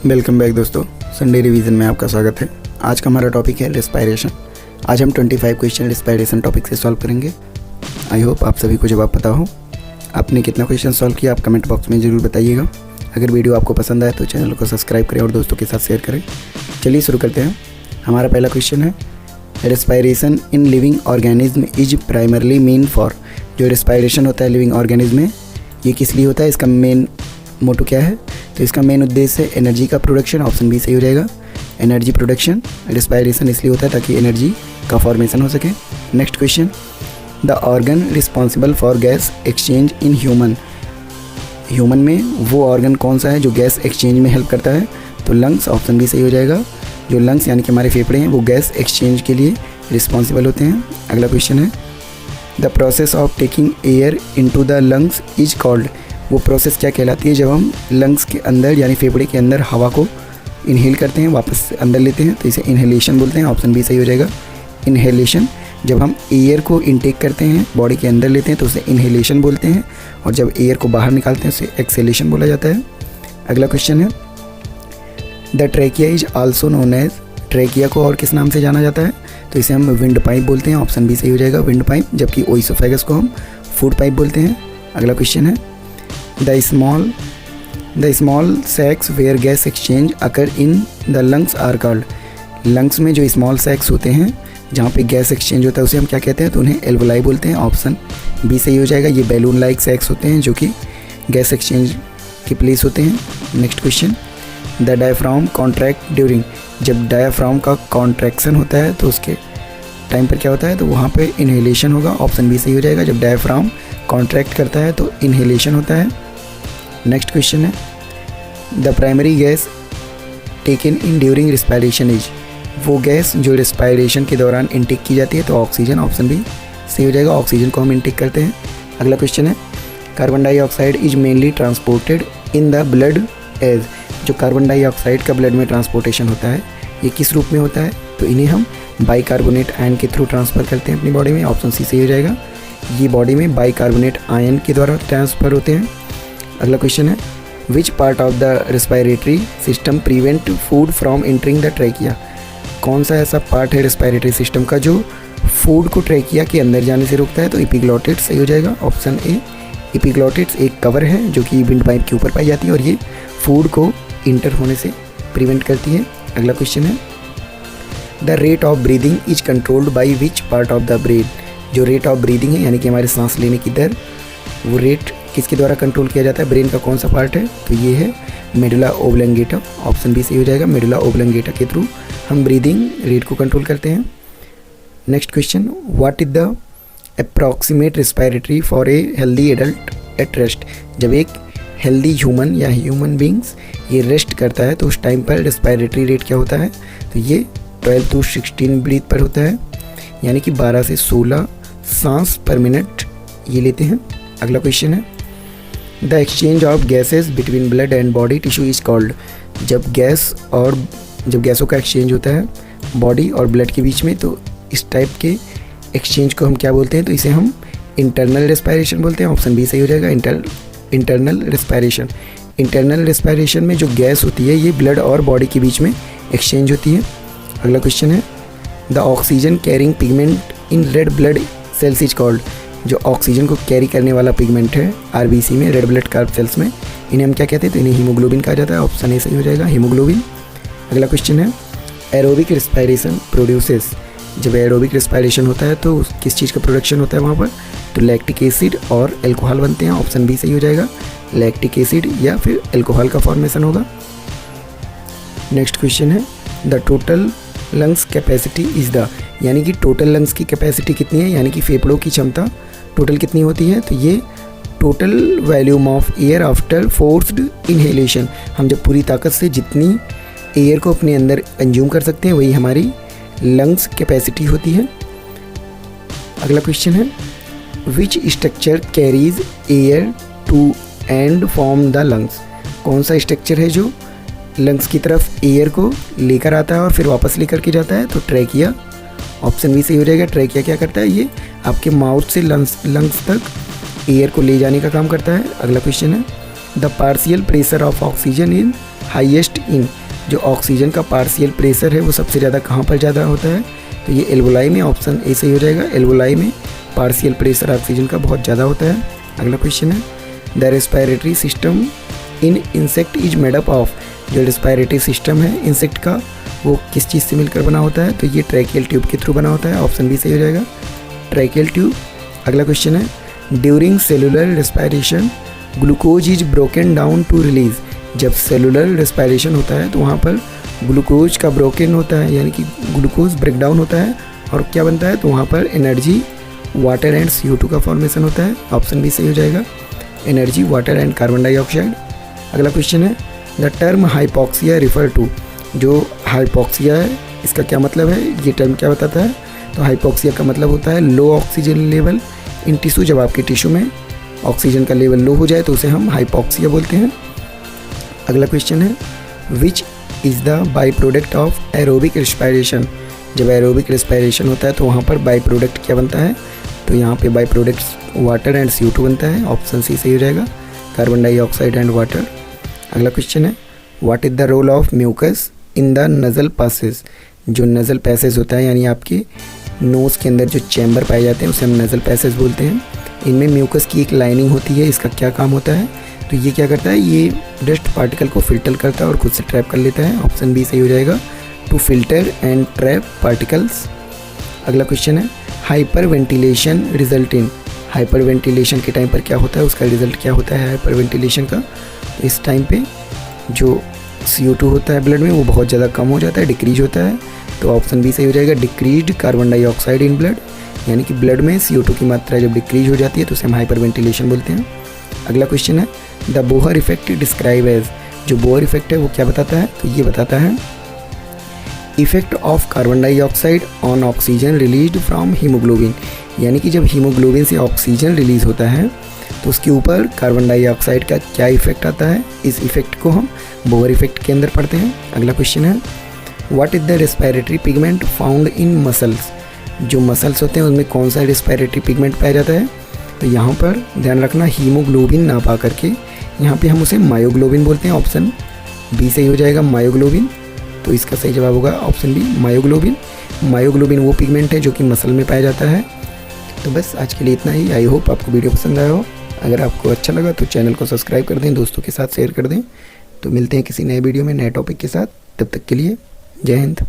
Welcome back दोस्तों, Sunday revision में आपका स्वागत है। आज का हमारा टॉपिक है रिस्पायरेशन। आज हम 25 क्वेश्चन रिस्पायरेशन टॉपिक से सॉल्व करेंगे। आई होप आप सभी को जवाब पता हो। आपने कितना क्वेश्चन सॉल्व किया आप कमेंट बॉक्स में ज़रूर बताइएगा। अगर वीडियो आपको पसंद आए तो चैनल को सब्सक्राइब करें और दोस्तों के साथ शेयर करें। चलिए शुरू करते हैं। हमारा पहला क्वेश्चन है, respiration in living organism is primarily mean for. जो रिस्पायरेशन होता है लिविंग ऑर्गेनिज्म में, ये किस लिए होता है, इसका मेन मोटो क्या है? तो इसका मेन उद्देश्य है एनर्जी का प्रोडक्शन। ऑप्शन बी सही हो जाएगा, एनर्जी प्रोडक्शन। रिस्पायरेशन इसलिए होता है ताकि एनर्जी का फॉर्मेशन हो सके। Next question, the organ responsible for gas exchange in human में वो ऑर्गन कौन सा है जो गैस एक्सचेंज में हेल्प करता है? तो लंग्स। ऑप्शन बी सही हो जाएगा। जो लंग्स यानी कि हमारे फेफड़े हैं वो गैस एक्सचेंज के लिए रिस्पॉन्सिबल होते हैं। अगला क्वेश्चन है, the process of taking air into the lungs is called. वो प्रोसेस क्या कहलाती है जब हम लंग्स के अंदर यानी फेफड़े के अंदर हवा को इनहेल करते हैं, वापस अंदर लेते हैं, तो इसे इनहेलेशन बोलते हैं। ऑप्शन बी सही हो जाएगा, इनहेलेशन। जब हम एयर को इनटेक करते हैं, बॉडी के अंदर लेते हैं, तो उसे इनहेलेशन बोलते हैं, और जब एयर को बाहर निकालते हैं उसे एक्सेलेशन बोला जाता है। अगला क्वेश्चन है, the trachea is also known as. Trachea को और किस नाम से जाना जाता है? तो इसे हम विंड पाइप बोलते हैं। ऑप्शन बी सही हो जाएगा, विंड पाइप। जबकि ओइसोफेगस को हम फूड पाइप बोलते हैं। अगला क्वेश्चन है, the small sacs where gas exchange occur in the lungs are called. Lungs में जो स्मॉल सैक्स होते हैं जहाँ पे गैस एक्सचेंज होता है उसे हम क्या कहते हैं? तो उन्हें एल्वोलाई बोलते हैं। ऑप्शन बी सही हो जाएगा। ये बैलून लाइक सैक्स होते हैं जो कि गैस एक्सचेंज के प्लेस होते हैं। Next question, the diaphragm contract during. जब डायफ्राम का कॉन्ट्रैक्शन होता है तो उसके टाइम पर क्या होता है? तो वहाँ पे इनहेलेशन होगा। ऑप्शन बी सही हो जाएगा। जब डायफ्राम कॉन्ट्रैक्ट करता है तो इनहेलेशन होता है। नेक्स्ट क्वेश्चन है, the primary gas taken in during respiration is. वो गैस जो रिस्पायरेशन के दौरान इनटेक की जाती है तो ऑक्सीजन। ऑप्शन बी सही हो जाएगा, ऑक्सीजन को हम इनटेक करते हैं। अगला क्वेश्चन है, carbon dioxide is mainly transported in the blood as. जो कार्बन डाइऑक्साइड का ब्लड में ट्रांसपोर्टेशन होता है ये किस रूप में होता है? तो इन्हें हम बाइकार्बोनेट आयन के थ्रू ट्रांसफ़र करते हैं अपनी बॉडी में। ऑप्शन सी सही हो जाएगा, ये बॉडी में बाइकार्बोनेट आयन के द्वारा ट्रांसफ़र होते हैं। अगला क्वेश्चन है, which part of the respiratory system prevent food from entering the trachea. कौन सा ऐसा पार्ट है रेस्पायरेटरी सिस्टम का जो फूड को ट्रैकिया के अंदर जाने से रोकता है? तो एपिग्लॉटिड्स सही हो जाएगा। ऑप्शन ए, एपिग्लॉटिड्स एक कवर है जो कि विंड पाइप के ऊपर पाई जाती है और ये फूड को इंटर होने से प्रिवेंट करती है। अगला क्वेश्चन है, the rate of breathing is controlled by which part of the brain. जो रेट ऑफ ब्रीदिंग है यानी कि हमारे सांस लेने की दर, वो रेट किसके द्वारा कंट्रोल किया जाता है? ब्रेन का कौन सा पार्ट है? तो ये है मेडुला ओब्लंगेटा। ऑप्शन बी सही हो जाएगा, मेडुला ओब्लंगेटा के थ्रू हम ब्रीदिंग रेट को कंट्रोल करते हैं। Next question, what is the approximate respiratory for a healthy adult at rest. जब एक हेल्दी ह्यूमन या ह्यूमन बींग्स ये रेस्ट करता है तो उस टाइम पर रेस्पायरेटरी रेट क्या होता है? तो ये 12 to 16 ब्रीथ पर होता है, यानी कि 12 से 16 सांस पर मिनट ये लेते हैं। अगला क्वेश्चन है, the exchange of gases between blood and body tissue is called. जब गैसों का एक्सचेंज होता है बॉडी और ब्लड के बीच में तो इस टाइप के एक्सचेंज को हम क्या बोलते हैं? तो इसे हम इंटरनल रेस्पायरेशन बोलते हैं। ऑप्शन बी सही हो जाएगा, इंटरनल रेस्पायरेशन। इंटरनल रेस्पायरेशन में जो गैस होती है ये ब्लड और बॉडी के बीच में एक्सचेंज होती है। अगला क्वेश्चन है, the oxygen carrying pigment in red blood cells is called. जो ऑक्सीजन को कैरी करने वाला पिगमेंट है आरबीसी में, रेड ब्लड कार्ब सेल्स में, इन्हें हम क्या कहते हैं? तो इन्हें हीमोग्लोबिन कहा जाता है। ऑप्शन ए सही हो जाएगा, हीमोग्लोबिन। अगला क्वेश्चन है, एरोबिक रिस्पायरेशन प्रोड्यूसेस। जब एरोबिक रिस्पायरेशन होता है तो किस चीज़ का प्रोडक्शन होता है वहाँ पर? तो लैक्टिक एसिड और एल्कोहल बनते हैं। ऑप्शन बी सही हो जाएगा, लैक्टिक एसिड या फिर एल्कोहल का फॉर्मेशन होगा। नेक्स्ट क्वेश्चन है, the total lungs capacity is the. यानी कि टोटल लंग्स की कैपेसिटी कितनी है, यानी कि फेफड़ों की क्षमता टोटल कितनी होती है? तो ये total volume of air after forced inhalation. हम जब पूरी ताकत से जितनी एयर को अपने अंदर कंज्यूम कर सकते हैं वही हमारी लंग्स कैपेसिटी होती है। अगला क्वेश्चन है, which structure carries air to and from the lungs. कौन सा स्ट्रक्चर है जो लंग्स की तरफ एयर को लेकर आता है और फिर वापस लेकर के जाता है? तो ट्रैकिया। ऑप्शन बी सही हो जाएगा, ट्रैकिया क्या करता है? ये आपके माउथ से लंग्स तक एयर को ले जाने का काम करता है। अगला क्वेश्चन है, the partial pressure of oxygen in highest in, जो ऑक्सीजन का पार्शियल प्रेशर है वो सबसे ज़्यादा कहाँ पर ज़्यादा होता है, तो ये एल्वोलाई में, ऑप्शन ए सही हो जाएगा। एल्वोलाई में पार्शियल प्रेशर ऑक्सीजन का बहुत ज़्यादा होता है। अगला क्वेश्चन है, the respiratory system in insect is made up of, जो रेस्पिरेटरी सिस्टम है इंसेक्ट का वो किस चीज़ से मिलकर बना होता है, तो ये ट्रैकियल ट्यूब के थ्रू बना होता है। ऑप्शन बी सही हो जाएगा, ट्रैकियल ट्यूब। अगला क्वेश्चन है, during cellular respiration glucose is broken down to release, जब सेलुलर रेस्पिरेशन होता है तो वहाँ पर ग्लूकोज का ब्रोकन होता है, यानी कि ग्लूकोज ब्रेक डाउन होता है और क्या बनता है, तो वहाँ पर एनर्जी, वाटर एंड CO2 का फॉर्मेशन होता है। ऑप्शन बी सही हो जाएगा, energy, water and carbon dioxide. अगला क्वेश्चन है, the term hypoxia refer to, जो हाइपोक्सिया है इसका क्या मतलब है, ये टर्म क्या बताता है, तो हाइपोक्सिया का मतलब होता है लो ऑक्सीजन लेवल इन टिश्यू, जब आपके टिश्यू में ऑक्सीजन का लेवल लो हो जाए तो उसे हम हाइपोक्सिया बोलते हैं। अगला क्वेश्चन है, which is the by product of aerobic respiration, जब एरोबिक रेस्पिरेशन होता है तो वहाँ पर बाई प्रोडक्ट क्या बनता है, तो यहाँ पे by products water and CO2 बनता है। ऑप्शन सी सही हो जाएगा, कार्बन डाइऑक्साइड एंड वाटर। अगला क्वेश्चन है, what is the role of mucus in the nasal passage, जो नज़ल पैसेज होता है यानी आपके नोज़ के अंदर जो चैम्बर पाए जाते हैं उसे हम नज़ल पैसेज बोलते हैं। इनमें म्यूकस की एक लाइनिंग होती है, इसका क्या काम होता है, तो ये क्या करता है, ये डस्ट पार्टिकल को फिल्टर करता है और खुद से ट्रैप कर लेता है। ऑप्शन बी सही हो जाएगा, to filter and trap particles. अगला क्वेश्चन है, hyperventilation result in, hyperventilation के टाइम पर क्या होता है, उसका रिजल्ट क्या होता है हाइपर वेंटिलेशन का, इस टाइम पे जो CO2 होता है ब्लड में वो बहुत ज़्यादा कम हो जाता है, डिक्रीज होता है। तो ऑप्शन बी सही हो जाएगा, decreased carbon dioxide in blood, यानी कि ब्लड में CO2 की मात्रा जब डिक्रीज हो जाती है तो उसे हम हाइपर वेंटिलेशन बोलते हैं। अगला क्वेश्चन है, the Bohr effect describe as, जो बोहर इफेक्ट है वो क्या बताता है, तो ये बताता है effect of carbon dioxide on oxygen released from haemoglobin, यानी कि जब हीमोग्लोबिन से ऑक्सीजन रिलीज होता है तो उसके ऊपर कार्बन डाइऑक्साइड का क्या इफेक्ट आता है, इस इफेक्ट को हम बोहर इफेक्ट के अंदर पढ़ते हैं। अगला क्वेश्चन है, what is the respiratory pigment found in muscles, जो मसल्स होते हैं उनमें कौन सा रेस्पिरेटरी पिगमेंट पाया जाता है, तो यहाँ पर ध्यान रखना हीमोग्लोबिन ना पा करके यहाँ पे हम उसे मायोग्लोबिन बोलते हैं। ऑप्शन बी सही हो जाएगा, मायोग्लोबिन। तो इसका सही जवाब होगा ऑप्शन बी, मायोग्लोबिन। मायोग्लोबिन वो पिगमेंट है जो कि मसल में पाया जाता है। तो बस आज के लिए इतना ही। आई होप आपको वीडियो पसंद आया हो। अगर आपको अच्छा लगा तो चैनल को सब्सक्राइब कर दें, दोस्तों के साथ शेयर कर दें। तो मिलते हैं किसी नए वीडियो में नए टॉपिक के साथ, तब तक के लिए जय हिंद।